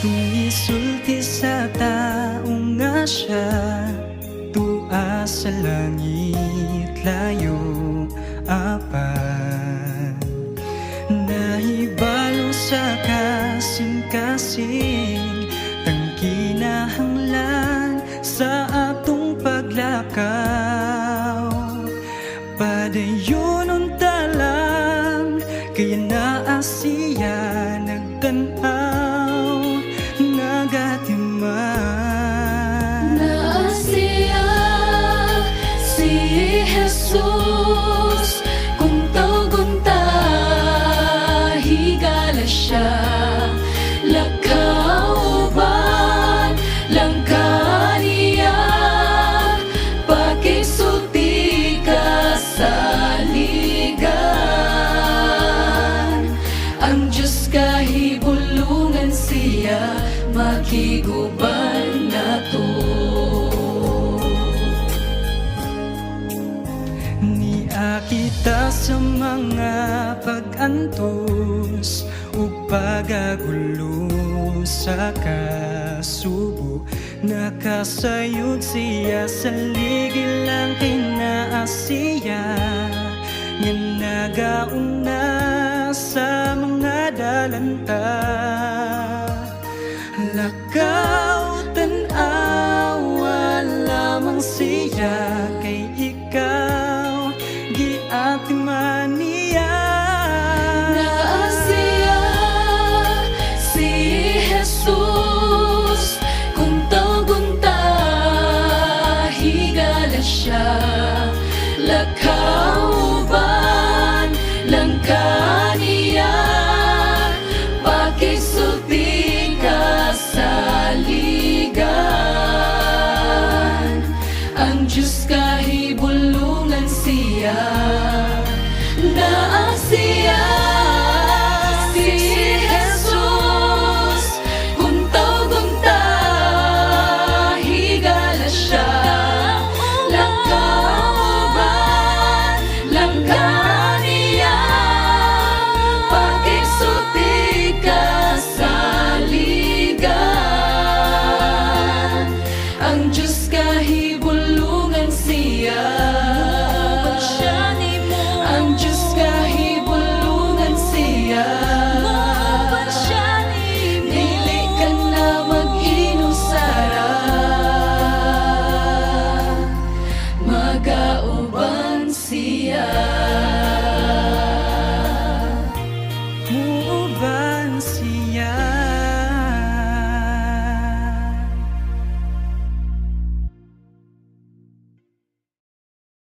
Tumisulti sa taong nga siya, tuwa sa langit layo apan, nahibalo sa kasing-kasing tang kinahanglan sa atong paglakaw. Padayon unta lang kaya naa siya nagtanaw nagatiman. Naa siya si Jesus kung tawag-unta higala siya lakauban lang kaniya pakisulti ka sa ligan. Ang Diyos kahibulungan siya makiguban nato. Niya kita sa mga pag-antos ug pagagulo sa kasubo, nakasayod siya sa ligil lang kinaasiya nga nagauna sa mga dalanta.